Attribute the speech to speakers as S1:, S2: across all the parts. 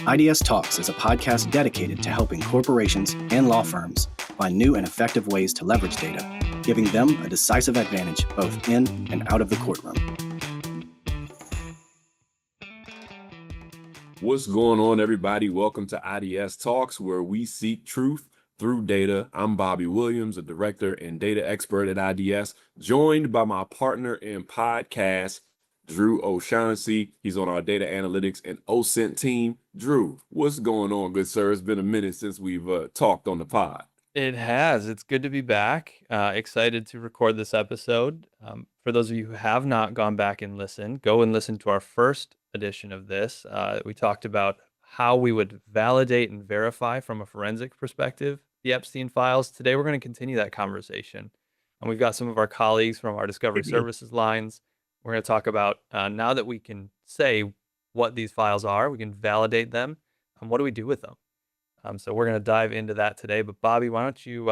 S1: iDS Talks is a podcast dedicated to helping corporations and law firms find new and effective ways to leverage data, giving them a decisive advantage both in and out of the courtroom.
S2: What's going on, everybody? Welcome to iDS Talks, where we seek truth through data. I'm Bobby Williams, a director and data expert at iDS, joined by my partner in podcast, Drew O'Shaughnessy. He's on our data analytics and OSINT team. Drew, what's going on, good sir? It's been a minute since we've talked on the pod.
S3: It has. It's good to be back. Excited to record this episode. For those of you who have not gone back and listened, go and listen to our first edition of this. We talked about how we would validate and verify from a forensic perspective the Epstein files. Today, we're going to continue that conversation. And we've got some of our colleagues from our Discovery Services lines. We're going to talk about now that we can say what these files are, we can validate them, and what do we do with them? So we're going to dive into that today. But Bobby, why don't you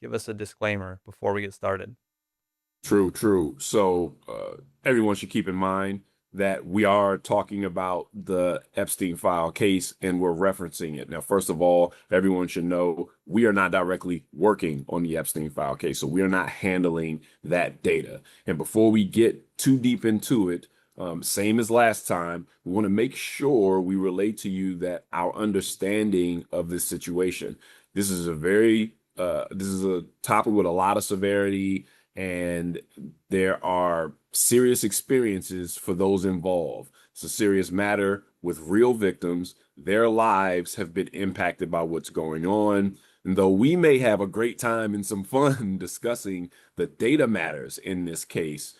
S3: give us a disclaimer before we get started?
S2: True. So everyone should keep in mind that we are talking about the Epstein file case and we're referencing it. Now, first of all, everyone should know we are not directly working on the Epstein file case, so we are not handling that data. And before we get too deep into it, same as last time, we want to make sure we relate to you that our understanding of this situation. This is a topic with a lot of severity, and there are serious experiences for those involved. It's a serious matter with real victims. Their lives have been impacted by what's going on. And though we may have a great time and some fun discussing the data matters in this case,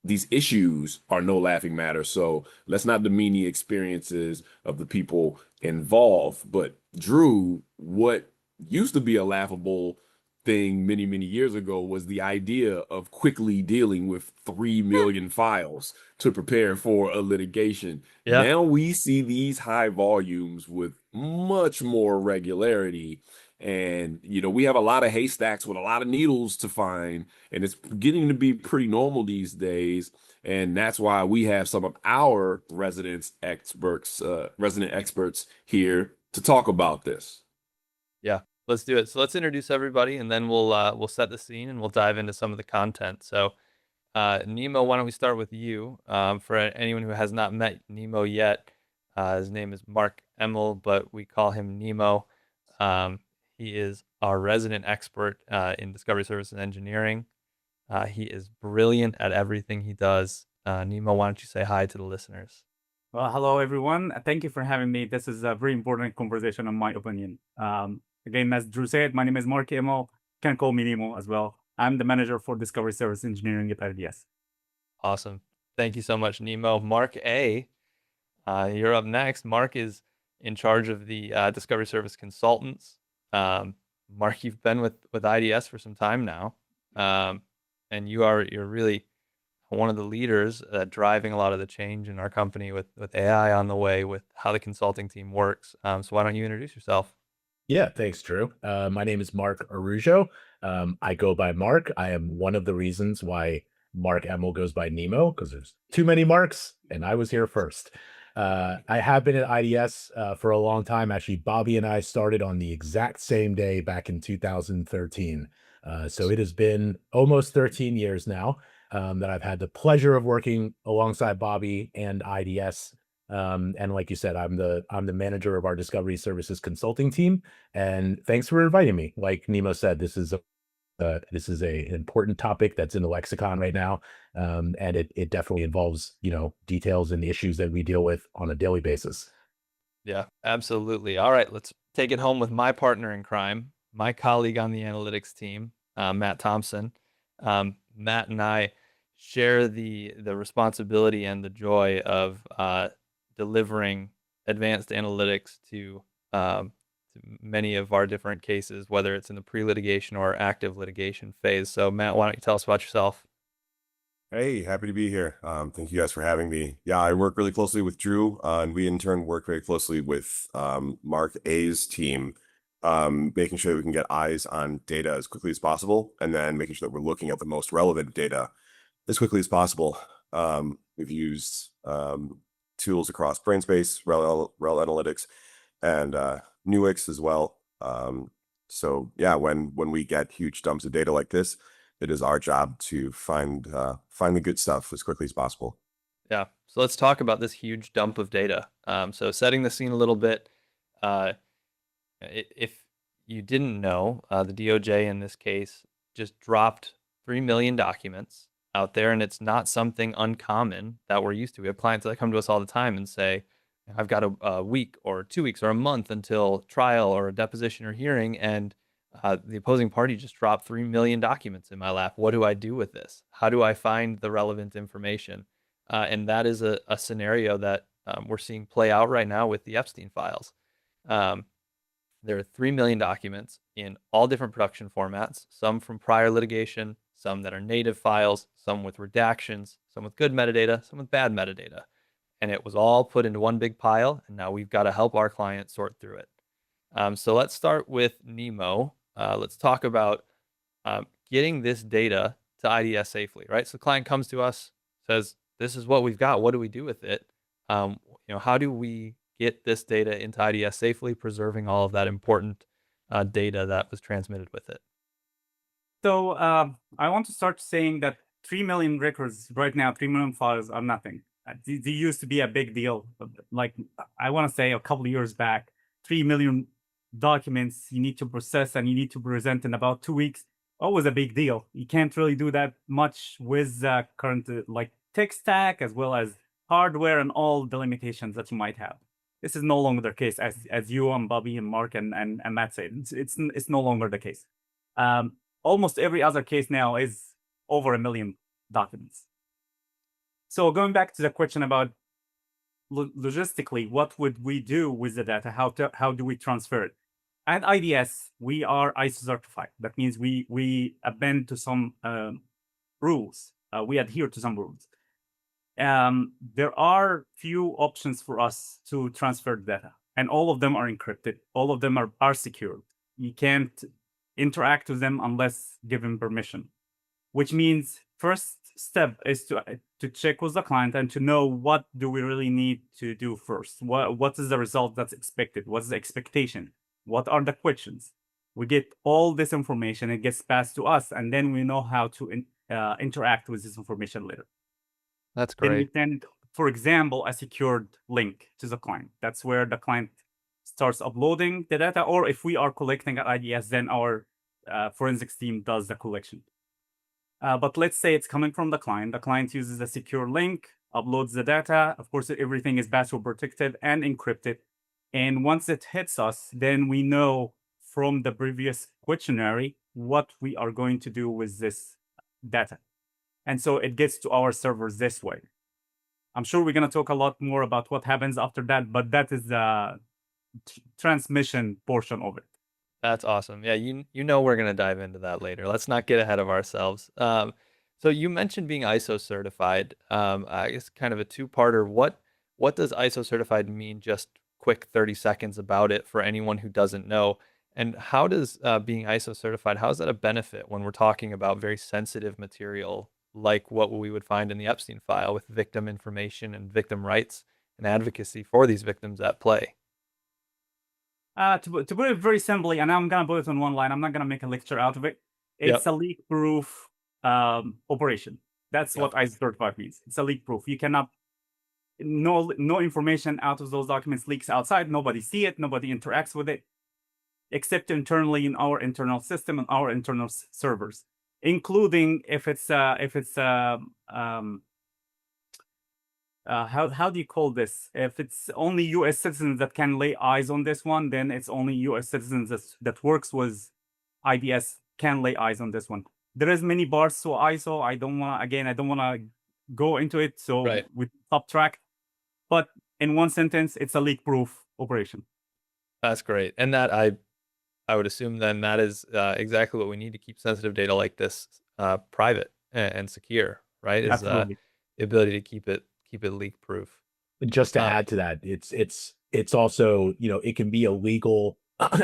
S2: these issues are no laughing matter. So let's not demean the experiences of the people involved. But Drew, what used to be a laughable thing many years ago was the idea of quickly dealing with 3 million files to prepare for a litigation.
S3: Yeah.
S2: Now we see these high volumes with much more regularity. And, we have a lot of haystacks with a lot of needles to find, and it's getting to be pretty normal these days. And that's why we have some of our resident experts here to talk about this.
S3: Yeah, let's do it. So let's introduce everybody, and then we'll set the scene and we'll dive into some of the content. So, Nemo, why don't we start with you? For anyone who has not met Nemo yet, his name is Mark Emmel, but we call him Nemo. He is our resident expert in Discovery Services Engineering. He is brilliant at everything he does. Nemo, why don't you say hi to the listeners?
S4: Well, hello, everyone. Thank you for having me. This is a very important conversation, in my opinion. Again, as Drew said, my name is Mark Emmel. You can call me Nemo as well. I'm the manager for Discovery Service Engineering at iDS.
S3: Awesome. Thank you so much, Nemo. Mark A., you're up next. Mark is in charge of the Discovery Service Consultants. Mark, you've been with iDS for some time now, and you're really one of the leaders driving a lot of the change in our company with AI on the way, with how the consulting team works. So why don't you introduce yourself?
S5: Yeah, thanks, Drew. My name is Mark Arujo. I go by Mark. I am one of the reasons why Mark Emmel goes by Nemo, because there's too many Marks, and I was here first. I have been at iDS for a long time. Actually, Bobby and I started on the exact same day back in 2013. So it has been almost 13 years now that I've had the pleasure of working alongside Bobby and iDS. And like you said, I'm the manager of our Discovery Services consulting team. And thanks for inviting me. Like Nemo said, this is an important topic that's in the lexicon right now. And it definitely involves, details and issues that we deal with on a daily basis.
S3: Yeah, absolutely. All right, let's take it home with my partner in crime, my colleague on the analytics team, Matt Thompson. Matt and I share the responsibility and the joy of delivering advanced analytics to many of our different cases, whether it's in the pre-litigation or active litigation phase. So Matt, why don't you tell us about yourself?
S6: Hey, happy to be here. Thank you guys for having me. Yeah, I work really closely with Drew, and we in turn work very closely with Mark A's team, making sure that we can get eyes on data as quickly as possible, and then making sure that we're looking at the most relevant data as quickly as possible. We've used tools across BrainSpace, REL Analytics, and Nuix as well. So yeah, when we get huge dumps of data like this, it is our job to find the good stuff as quickly as possible.
S3: Yeah. So let's talk about this huge dump of data. So setting the scene a little bit, if you didn't know, the DOJ in this case just dropped 3 million documents out there, and it's not something uncommon that we're used to. We have clients that come to us all the time and say, I've got a week or 2 weeks or a month until trial or a deposition or hearing, and the opposing party just dropped 3 million documents in my lap. What do I do with this? How do I find the relevant information? And that is a scenario that we're seeing play out right now with the Epstein files. There are 3 million documents in all different production formats, some from prior litigation, some that are native files, some with redactions, some with good metadata, some with bad metadata. And it was all put into one big pile, and now we've got to help our client sort through it. So let's start with Nemo. Let's talk about getting this data to IDS safely, right? So the client comes to us, says, this is what we've got. What do we do with it? How do we get this data into IDS safely, preserving all of that important data that was transmitted with it?
S4: So I want to start saying that 3 million records right now, 3 million files are nothing. They used to be a big deal. Like I want to say a couple of years back, 3 million documents you need to process and you need to present in about 2 weeks. Always a big deal. You can't really do that much with current like tech stack as well as hardware and all the limitations that you might have. This is no longer the case, as you and Bobby and Mark and Matt said. It's no longer the case. Almost every other case now is over 1 million documents. So going back to the question about logistically, what would we do with the data? How do we transfer it? At IDS, we are ISO certified. That means we bend to some rules. We adhere to some rules. There are few options for us to transfer data, and all of them are encrypted. All of them are secured. You can't interact with them unless given permission, which means first step is to check with the client and to know what do we really need to do first. What is the result that's expected? What's the expectation? What are the questions? We get all this information, it gets passed to us, and then we know how to interact with this information later.
S3: That's
S4: Then we
S3: great.
S4: send, for example, a secured link to the client. That's where the client starts uploading the data, or if we are collecting at IDS, then our forensics team does the collection. But let's say it's coming from the client. The client uses a secure link, uploads the data. Of course, everything is password protected and encrypted. And once it hits us, then we know from the previous questionnaire what we are going to do with this data. And so it gets to our servers this way. I'm sure we're going to talk a lot more about what happens after that, but that is the transmission portion of it.
S3: That's awesome. Yeah, you know we're going to dive into that later. Let's not get ahead of ourselves. So you mentioned being ISO certified. I guess kind of a two-parter. What does ISO certified mean? Just quick 30 seconds about it for anyone who doesn't know. And how does being ISO certified, how is that a benefit when we're talking about very sensitive material like what we would find in the Epstein file with victim information and victim rights and advocacy for these victims at play?
S4: To put it very simply, and I'm going to put it on one line, I'm not going to make a lecture out of it. It's a leak-proof operation. That's what ISO certified means. It's a leak-proof. You cannot, no information out of those documents leaks outside. Nobody see it. Nobody interacts with it, except internally in our internal system and our internal servers, including if it's how do you call this? If it's only U.S. citizens that can lay eyes on this one, then it's only U.S. citizens that works with IDS can lay eyes on this one. There is many bars to ISO. I don't want to go into it, so we stop track. But in one sentence, it's a leak-proof operation.
S3: That's great, and that I would assume then that is exactly what we need to keep sensitive data like this private and secure, right? Is the ability to keep it leak proof.
S5: Just to add to that, it's also, it can be a legal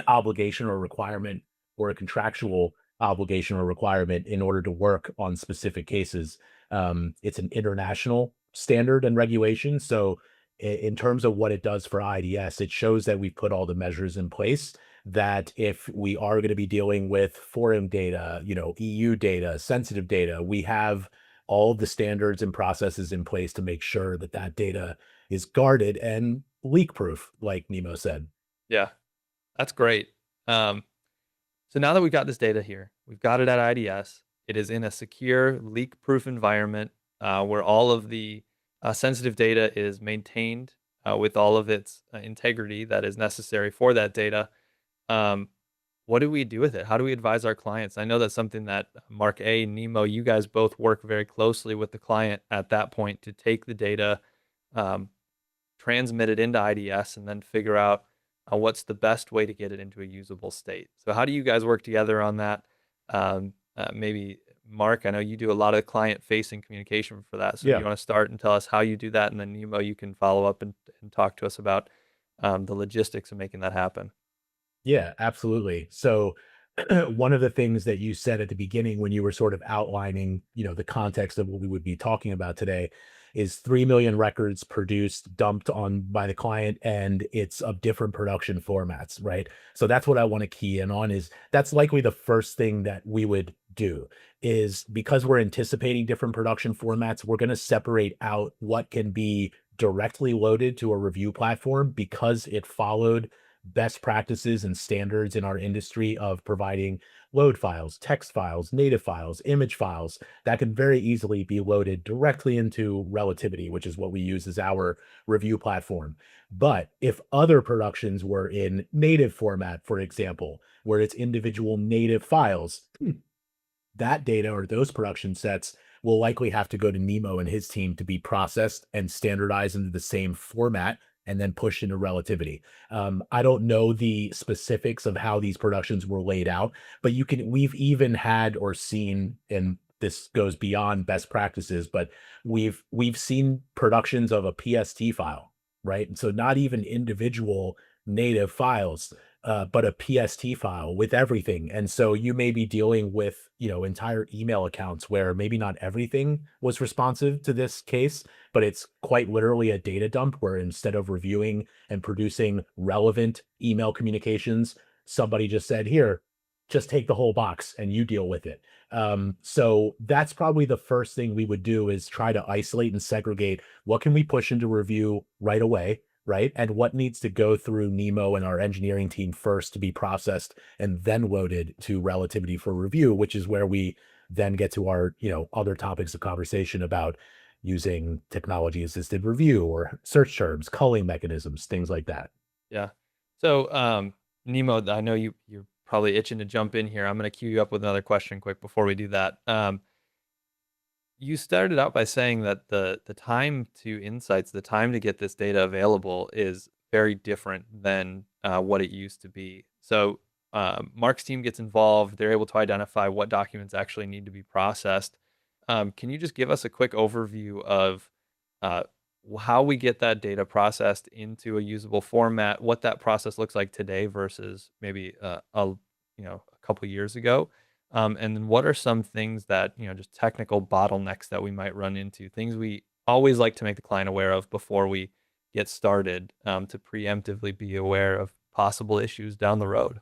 S5: obligation or requirement or a contractual obligation or requirement in order to work on specific cases. It's an international standard and regulation. So in terms of what it does for IDS, it shows that we've put all the measures in place that if we are going to be dealing with foreign data, EU data, sensitive data, we have all of the standards and processes in place to make sure that that data is guarded and leak proof, like Nemo said.
S3: Yeah, that's great. So now that we've got this data here, we've got it at IDS. It is in a secure, leak-proof environment where all of the sensitive data is maintained with all of its integrity that is necessary for that data. What do we do with it? How do we advise our clients? I know that's something that Mark A, Nemo, you guys both work very closely with the client at that point to take the data, transmit it into IDS, and then figure out what's the best way to get it into a usable state. So how do you guys work together on that? Maybe Mark, I know you do a lot of client-facing communication for that. So
S5: Yeah.
S3: you want to start and tell us how you do that, and then Nemo, you can follow up and talk to us about the logistics of making that happen.
S5: Yeah, absolutely. So one of the things that you said at the beginning when you were sort of outlining, the context of what we would be talking about today is 3 million records produced, dumped on by the client, and it's of different production formats, right? So that's what I want to key in on is that's likely the first thing that we would do is because we're anticipating different production formats, we're going to separate out what can be directly loaded to a review platform because it followed best practices and standards in our industry of providing load files, text files, native files, image files that can very easily be loaded directly into Relativity, which is what we use as our review platform. But if other productions were in native format, for example, where it's individual native files, that data or those production sets will likely have to go to Nemo and his team to be processed and standardized into the same format and then pushed into Relativity. I don't know the specifics of how these productions were laid out, but we've even had or seen, and this goes beyond best practices, but we've seen productions of a PST file, right? And so not even individual native files, but a PST file with everything. And so you may be dealing with, entire email accounts where maybe not everything was responsive to this case, but it's quite literally a data dump where instead of reviewing and producing relevant email communications, somebody just said, here, just take the whole box and you deal with it. So that's probably the first thing we would do is try to isolate and segregate what can we push into review right away, right? And what needs to go through Nemo and our engineering team first to be processed and then loaded to Relativity for review, which is where we then get to our, other topics of conversation about using technology-assisted review or search terms, culling mechanisms, things like that.
S3: Yeah. So, Nemo, I know you're probably itching to jump in here. I'm going to queue you up with another question quick before we do that. You started out by saying that the time to insights, the time to get this data available is very different than what it used to be. So Mark's team gets involved. They're able to identify what documents actually need to be processed. Can you just give us a quick overview of how we get that data processed into a usable format, what that process looks like today versus maybe a couple years ago? And then what are some things that, just technical bottlenecks that we might run into, things we always like to make the client aware of before we get started to preemptively be aware of possible issues down the road?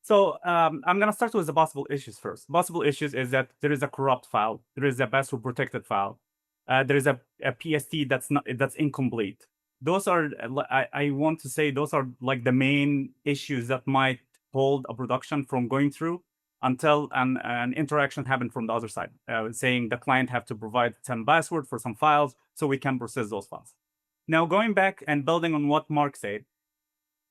S4: So I'm going to start with the possible issues first. Possible issues is that there is a corrupt file. There is a password protected file. There is a PST that's incomplete. Those are, I want to say, those are like the main issues that might hold a production from going through until an interaction happened from the other side, saying the client have to provide some password for some files so we can process those files. Now, going back and building on what Mark said,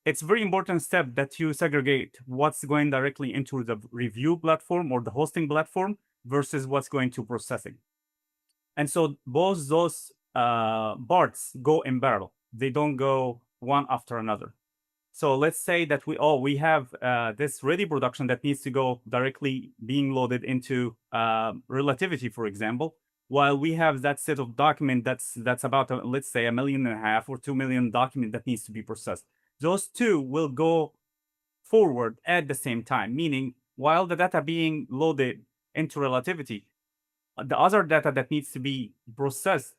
S4: it's a very important step that you segregate what's going directly into the review platform or the hosting platform versus what's going to processing. And so both those parts go in parallel. They don't go one after another. So let's say that we have this ready production that needs to go directly being loaded into Relativity, for example, while we have that set of document that's about, let's say, 1.5 million or 2 million document that needs to be processed. Those two will go forward at the same time, meaning while the data being loaded into Relativity, the other data that needs to be processed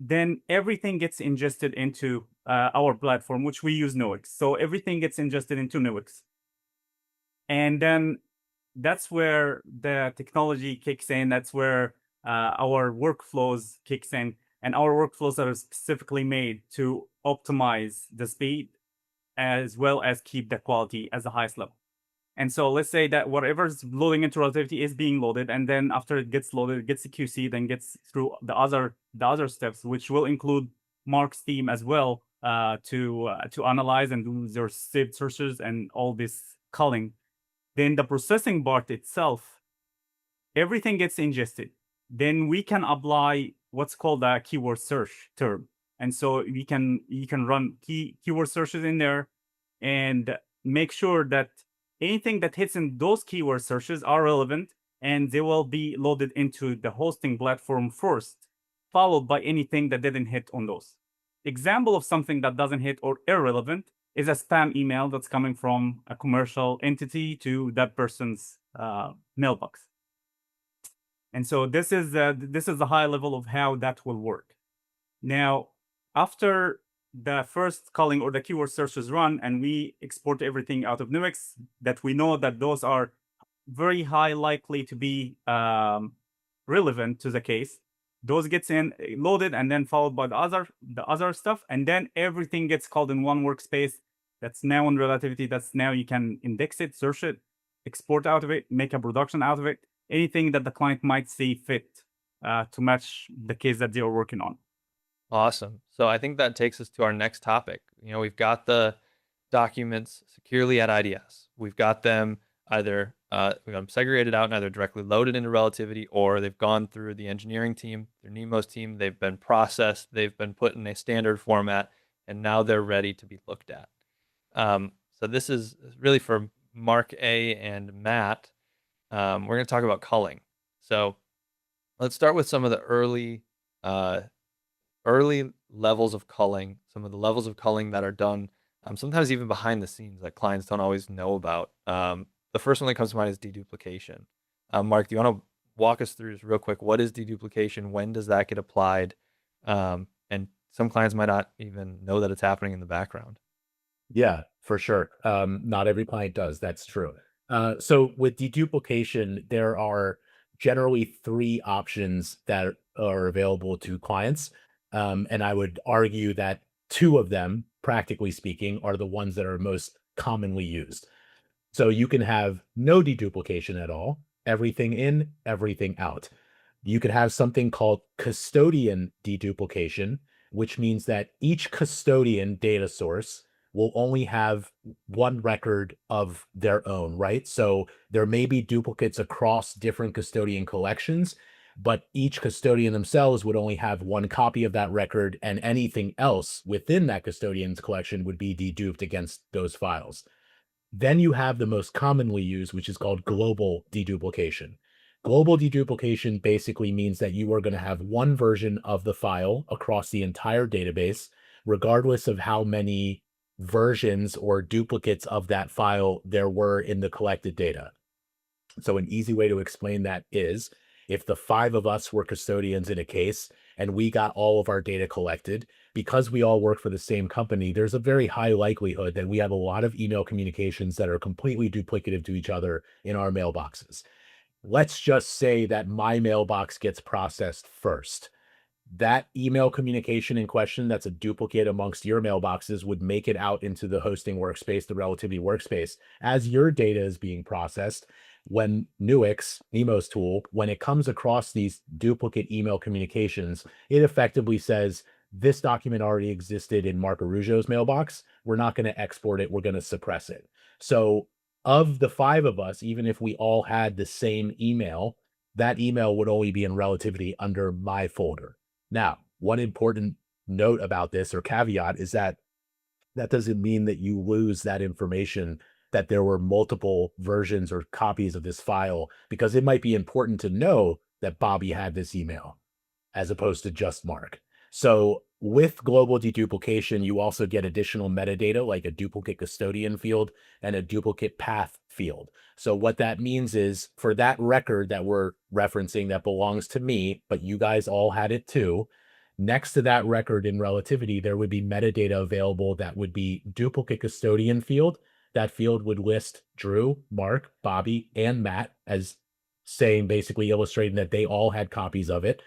S4: then everything gets ingested into our platform, which we use Nuix. So everything gets ingested into Nuix. And then that's where the technology kicks in. That's where our workflows kicks in. And our workflows are specifically made to optimize the speed as well as keep the quality as the highest level. And so let's say that whatever's loading into relativity is being loaded, and then after it gets loaded, it gets the QC, then gets through the other steps, which will include Mark's team as well, to analyze and do their saved searches and all this culling. Then the processing part itself, everything gets ingested. Then we can apply what's called a keyword search term. And so you can run keyword searches in there and make sure that anything that hits in those keyword searches are relevant, and they will be loaded into the hosting platform first, followed by anything that didn't hit on those. Example of something that doesn't hit or irrelevant is a spam email that's coming from a commercial entity to that person's mailbox. And so this is the high level of how that will work. Now, after the first calling or the keyword search is run, and we export everything out of Nuix, that we know that those are very high likely to be relevant to the case, those gets in loaded and then followed by the other stuff, and then everything gets called in one workspace. That's now in relativity. That's now you can index it, search it, export out of it, make a production out of it, anything that the client might see fit to match the case that they are working on.
S3: Awesome. So I think that takes us to our next topic. We've got the documents securely at IDS. We've got them either we've got them segregated out and either directly loaded into relativity, or they've gone through the engineering team, their Nemo's team, they've been processed, they've been put in a standard format, and now they're ready to be looked at. So this is really for Mark A. and Matt. We're going to talk about culling. So let's start with some of the early levels of culling, some of the levels of culling that are done, sometimes even behind the scenes that clients don't always know about. The first one that comes to mind is deduplication. Mark, do you want to walk us through just real quick? What is deduplication? When does that get applied? And some clients might not even know that it's happening in the background.
S5: Yeah, for sure. Not every client does. That's true. So with deduplication, there are generally 3 options that are available to clients. And I would argue that 2 of them, practically speaking, are the ones that are most commonly used. So you can have no deduplication at all, everything in, everything out. You could have something called custodian deduplication, which means that each custodian data source will only have one record of their own, right? So there may be duplicates across different custodian collections, but each custodian themselves would only have one copy of that record, and anything else within that custodian's collection would be deduped against those files. Then you have the most commonly used, which is called global deduplication. Global deduplication basically means that you are going to have one version of the file across the entire database, regardless of how many versions or duplicates of that file there were in the collected data. So an easy way to explain that is, if the 5 of us were custodians in a case and we got all of our data collected, because we all work for the same company, there's a very high likelihood that we have a lot of email communications that are completely duplicative to each other in our mailboxes. Let's just say that my mailbox gets processed first. That email communication in question that's a duplicate amongst your mailboxes would make it out into the hosting workspace, the relativity workspace, as your data is being processed. When Nuix, Nemo's tool, when it comes across these duplicate email communications, it effectively says, this document already existed in Mark Araujo's mailbox. We're not going to export it. We're going to suppress it. So of the 5 of us, even if we all had the same email, that email would only be in relativity under my folder. Now, one important note about this, or caveat, is that doesn't mean that you lose that information, that there were multiple versions or copies of this file, because it might be important to know that Bobby had this email as opposed to just Mark. So with global deduplication, you also get additional metadata like a duplicate custodian field and a duplicate path field. So what that means is, for that record that we're referencing that belongs to me, but you guys all had it too, Next to that record in relativity, there would be metadata available that would be duplicate custodian field. That field would list Drew, Mark, Bobby, and Matt as saying, basically illustrating that they all had copies of it.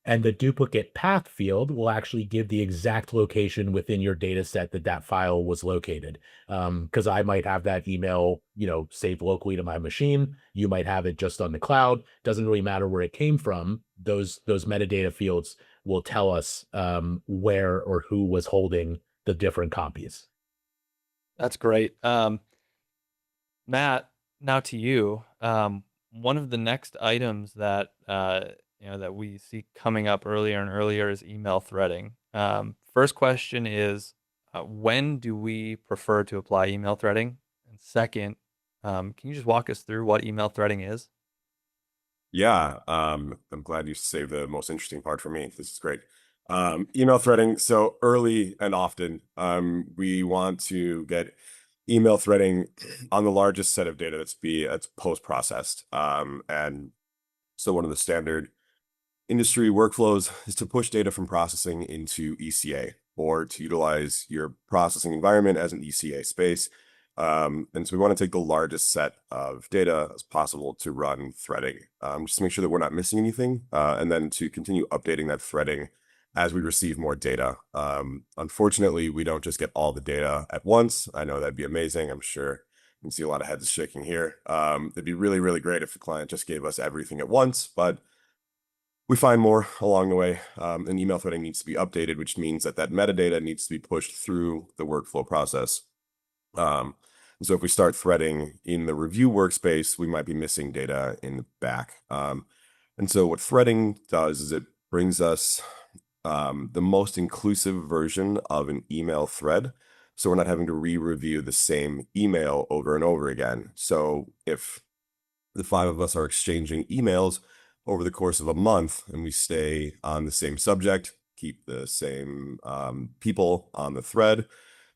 S5: And the duplicate path field will actually give the exact location within your data set that that file was located. Because I might have that email, saved locally to my machine. You might have it just on the cloud. Doesn't really matter where it came from. Those metadata fields will tell us where or who was holding the different copies.
S3: That's great. Matt, now to you. One of the next items that that we see coming up earlier and earlier is email threading. First question is, when do we prefer to apply email threading? And second, can you just walk us through what email threading is?
S6: Yeah, I'm glad you saved the most interesting part for me. This is great. Email threading. So early and often, we want to get email threading on the largest set of data that's post-processed. And so one of the standard industry workflows is to push data from processing into ECA, or to utilize your processing environment as an ECA space. And so we want to take the largest set of data as possible to run threading, just to make sure that we're not missing anything, and then to continue updating that threading as we receive more data. Unfortunately, we don't just get all the data at once. I know that'd be amazing. I'm sure you can see a lot of heads shaking here. It'd be really, really great if the client just gave us everything at once, but we find more along the way, and email threading needs to be updated, which means that metadata needs to be pushed through the workflow process. And so if we start threading in the review workspace, we might be missing data in the back. And so what threading does is it brings us the most inclusive version of an email thread. So we're not having to re-review the same email over and over again. So if the 5 of us are exchanging emails over the course of a month, and we stay on the same subject, keep the same people on the thread, and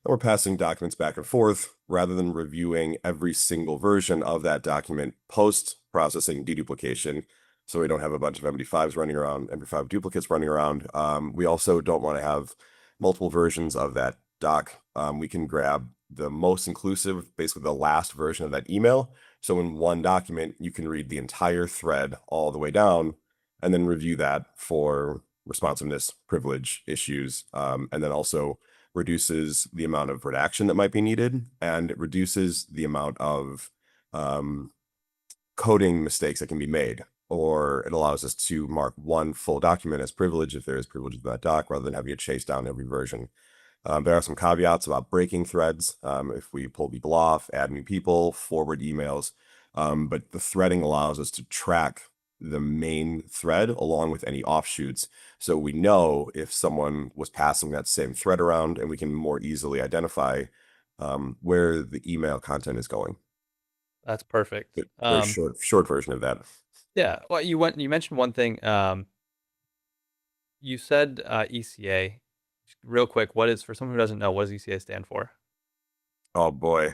S6: we're passing documents back and forth, rather than reviewing every single version of that document post-processing deduplication, so we don't have a bunch of MD5s running around, MD5 duplicates running around. We also don't want to have multiple versions of that doc. We can grab the most inclusive, basically the last version of that email. So in one document, you can read the entire thread all the way down, and then review that for responsiveness, privilege issues, and then also reduces the amount of redaction that might be needed, and it reduces the amount of coding mistakes that can be made. Or it allows us to mark one full document as privilege if there is privilege in that doc, rather than having to chase down every version. There are some caveats about breaking threads. If we pull people off, add new people, forward emails, but the threading allows us to track the main thread along with any offshoots. So we know if someone was passing that same thread around, and we can more easily identify where the email content is going.
S3: That's perfect.
S6: Very short version of that.
S3: Yeah. Well, you mentioned one thing. You said ECA. Real quick, for someone who doesn't know, what does ECA stand for?
S6: Oh boy.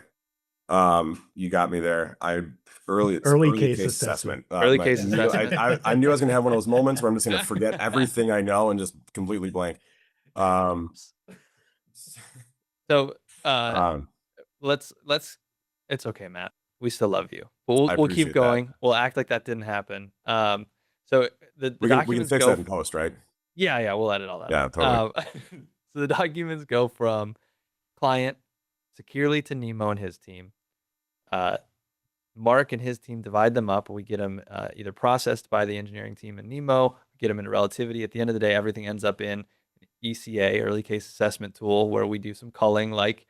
S6: You got me there. Early case assessment.
S3: Early case assessment.
S6: I knew I was gonna have one of those moments where I'm just gonna forget everything I know and just completely blank.
S3: So let's it's okay, Matt. We still love you. We'll keep going. We'll act like that didn't happen. So the documents
S6: we can fix that in post, right?
S3: Yeah, we'll edit all that.
S6: Yeah, totally.
S3: So the documents go from client securely to Nemo and his team. Mark and his team divide them up. We get them either processed by the engineering team and Nemo, get them into relativity. At the end of the day, everything ends up in ECA, early case assessment tool, where we do some culling like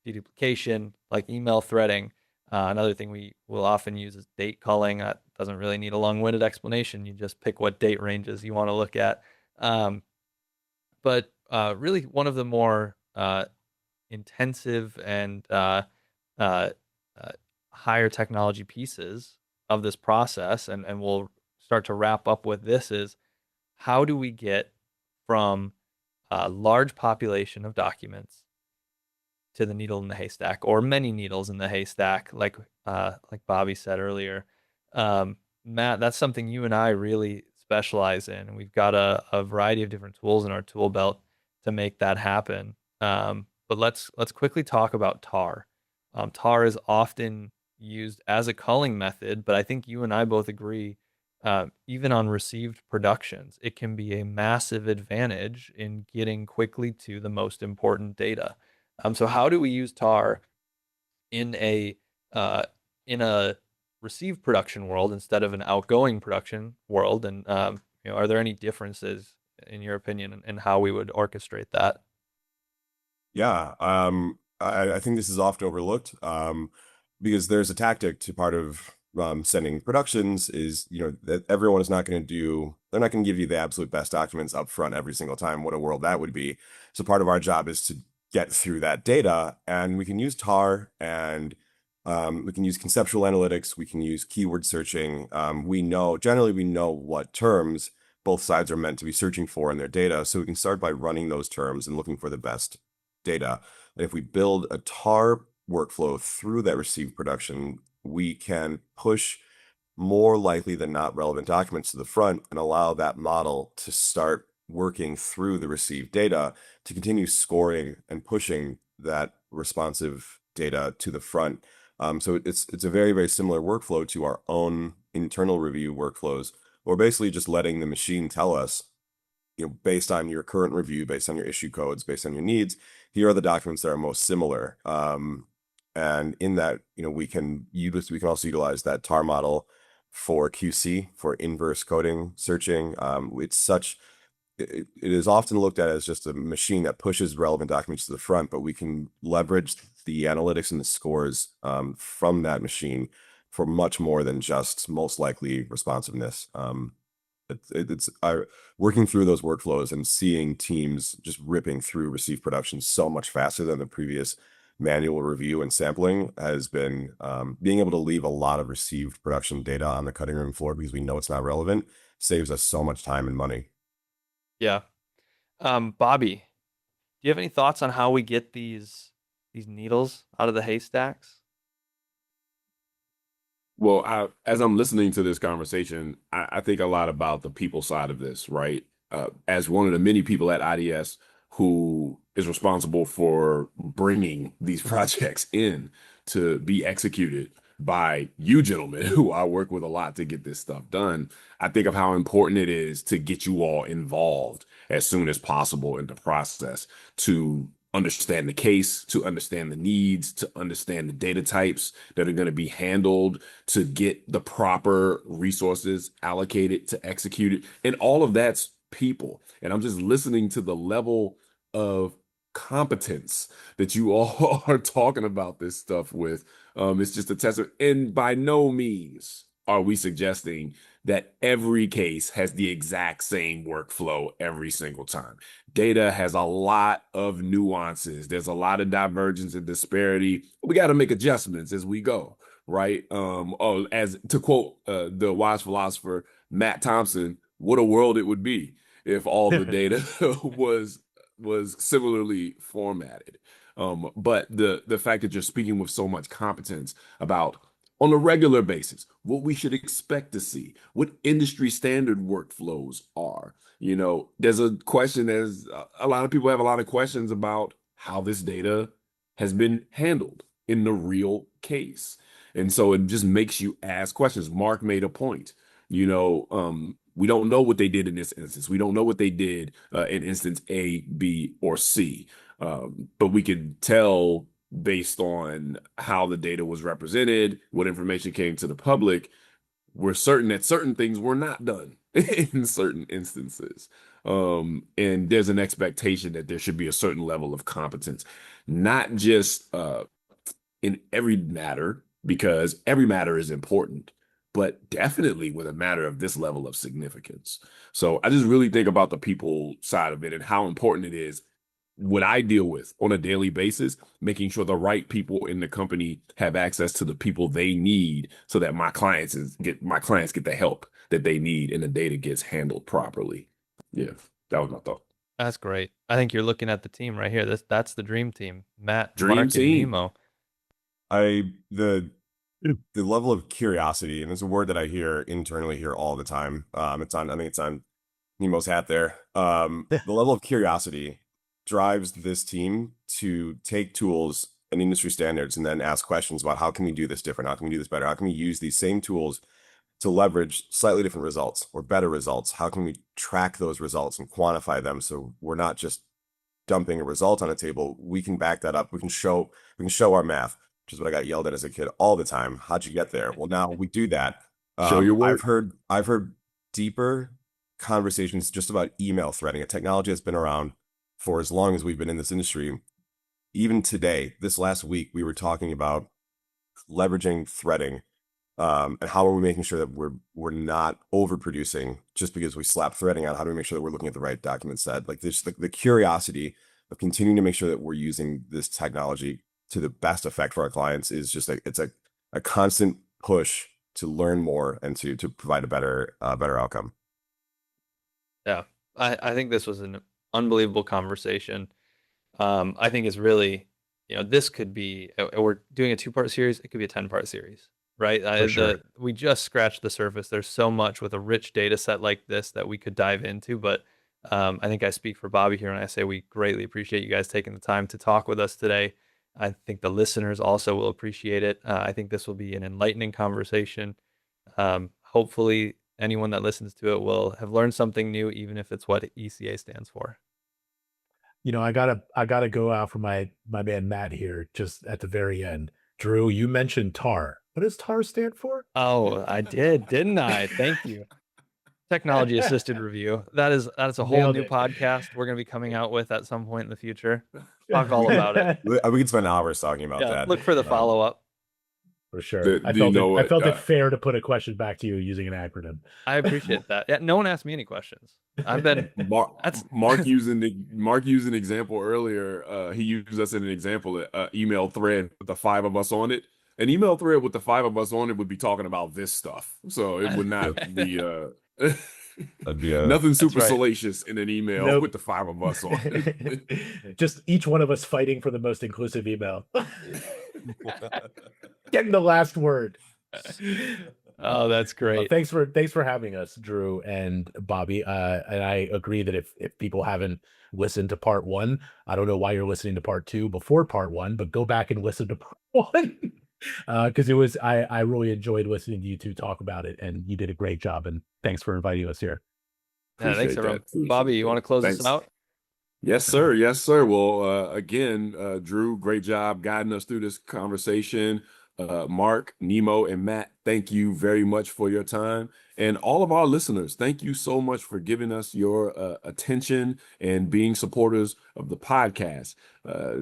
S3: deduplication, like email threading. Another thing we will often use is date culling. That doesn't really need a long-winded explanation. You just pick what date ranges you want to look at. But really one of the more intensive and higher technology pieces of this process, and we'll start to wrap up with this, is how do we get from a large population of documents to the needle in the haystack, or many needles in the haystack, like Bobby said earlier. Matt, that's something you and I really specialize in. And we've got a variety of different tools in our tool belt to make that happen. But let's quickly talk about tar. Tar is often used as a culling method, but I think you and I both agree, even on received productions, it can be a massive advantage in getting quickly to the most important data. So how do we use tar in a received production world instead of an outgoing production world? And are there any differences in your opinion in how we would orchestrate that?
S6: Yeah, I think this is often overlooked because there's a tactic to part of sending productions is, that everyone is not going to they're not going to give you the absolute best documents up front every single time. What a world that would be. So part of our job is to get through that data, and we can use tar, and we can use conceptual analytics. We can use keyword searching. Generally we know what terms both sides are meant to be searching for in their data. So we can start by running those terms and looking for the best data. And if we build a tar workflow through that received production, we can push more likely than not relevant documents to the front and allow that model to start working through the received data to continue scoring and pushing that responsive data to the front. So it's a very, very similar workflow to our own internal review workflows. We're basically just letting the machine tell us, based on your current review, based on your issue codes, based on your needs, here are the documents that are most similar. And in that, we can also utilize that tar model for QC, for inverse coding searching. It is often looked at as just a machine that pushes relevant documents to the front, but we can leverage the analytics and the scores from that machine for much more than just most likely responsiveness. It's working through those workflows and seeing teams just ripping through received production so much faster than the previous manual review and sampling has been being able to leave a lot of received production data on the cutting room floor because we know it's not relevant, saves us so much time and money.
S3: Yeah. Bobby, do you have any thoughts on how we get these needles out of the haystacks?
S2: Well, as I'm listening to this conversation, I think a lot about the people side of this, right? As one of the many people at iDS who is responsible for bringing these projects in to be executed by you gentlemen, who I work with a lot to get this stuff done, I think of how important it is to get you all involved as soon as possible in the process to understand the case, to understand the needs, to understand the data types that are going to be handled, to get the proper resources allocated to execute it. And all of that's people. And I'm just listening to the level of competence that you all are talking about this stuff with. It's just a testament. And by no means are we suggesting that every case has the exact same workflow every single time. Data has a lot of nuances. There's a lot of divergence and disparity. We got to make adjustments as we go, right? As to quote the wise philosopher Matt Thompson, what a world it would be if all the data was similarly formatted. But the fact that you're speaking with so much competence about, on a regular basis, what we should expect to see, what industry standard workflows are. There's a question, as a lot of people have a lot of questions about how this data has been handled in the real case. And so it just makes you ask questions. Mark made a point, we don't know what they did in this instance. We don't know what they did in instance A, B, or C. But we can tell based on how the data was represented, what information came to the public, we're certain that certain things were not done in certain instances. And there's an expectation that there should be a certain level of competence, not just in every matter, because every matter is important, but definitely with a matter of this level of significance. So I just really think about the people side of it and how important it is, what I deal with on a daily basis, making sure the right people in the company have access to the people they need so that my clients get the help that they need and the data gets handled properly. Yeah, that was my thought.
S3: That's great. I think you're looking at the team right here. That's the dream team. Matt,
S2: Dream
S3: Mark,
S2: team.
S3: and Nemo.
S6: The the level of curiosity, and it's a word that I hear internally here all the time. I think it's on Nemo's hat there. The level of curiosity drives this team to take tools and industry standards and then ask questions about how can we do this different? How can we do this better? How can we use these same tools to leverage slightly different results or better results? How can we track those results and quantify them so we're not just dumping a result on a table? We can back that up. We can show our math, which is what I got yelled at as a kid all the time. How'd you get there? Well, now we do that.
S2: Show your work.
S6: I've heard deeper conversations just about email threading, a technology that's been around for as long as we've been in this industry. Even today, this last week, we were talking about leveraging threading, and how are we making sure that we're not overproducing just because we slap threading out? How do we make sure that we're looking at the right document set? Like this, the curiosity of continuing to make sure that we're using this technology to the best effect for our clients is just it's a constant push to learn more and to provide a better outcome.
S3: Yeah, I think this was an unbelievable conversation. I think it's really, this could be, we're doing a 2-part series. It could be a 10-part series, right?
S5: Sure.
S3: We just scratched the surface. There's so much with a rich data set like this that we could dive into. But I think I speak for Bobby here when I say we greatly appreciate you guys taking the time to talk with us today. I think the listeners also will appreciate it. I think this will be an enlightening conversation. Hopefully, anyone that listens to it will have learned something new, even if it's what ECA stands for.
S5: I gotta go out for my man Matt here just at the very end. Drew, you mentioned TAR. What does TAR stand for?
S3: Oh, I did, didn't I? Thank you. Technology assisted review. That's a whole
S5: Nailed
S3: new
S5: it.
S3: podcast we're gonna be coming out with at some point in the future. Talk all about it.
S6: We could spend hours talking about that.
S3: Look for the follow-up.
S5: For sure. I felt it fair to put a question back to you using an acronym.
S3: I appreciate that. Yeah, no one asked me any questions. I've been
S2: Mark using an example earlier. He used us in an example, email thread with the 5 of us on it. An email thread with the 5 of us on it would be talking about this stuff. So it would not be
S6: That'd be
S2: nothing super
S3: right.
S2: salacious in an email with the 5 of us on it.
S5: Just each one of us fighting for the most inclusive email. Getting the last word.
S3: Oh, that's great.
S5: Well, thanks for having us, Drew and Bobby. And I agree that if people haven't listened to part 1, I don't know why you're listening to part 2 before part 1, but go back and listen to part 1. Because I really enjoyed listening to you two talk about it, and you did a great job. And thanks for inviting us here.
S3: Yeah, thanks, everyone. Bobby, you want to close this out?
S2: Yes, sir. Yes, sir. Well, again, Drew, great job guiding us through this conversation. Mark, Nemo, and Matt, thank you very much for your time. And all of our listeners, thank you so much for giving us your attention and being supporters of the podcast.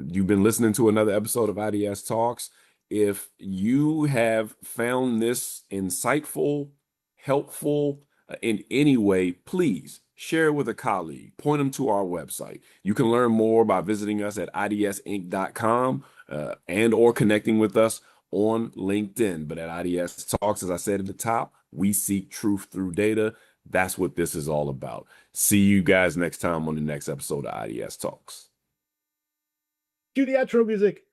S2: You've been listening to another episode of iDS Talks. If you have found this insightful, helpful in any way, please share it with a colleague. Point them to our website. You can learn more by visiting us at idsinc.com and or connecting with us on LinkedIn. But at iDS Talks, as I said at the top, we seek truth through data. That's what this is all about. See you guys next time on the next episode of iDS Talks.
S5: Cue the outro music.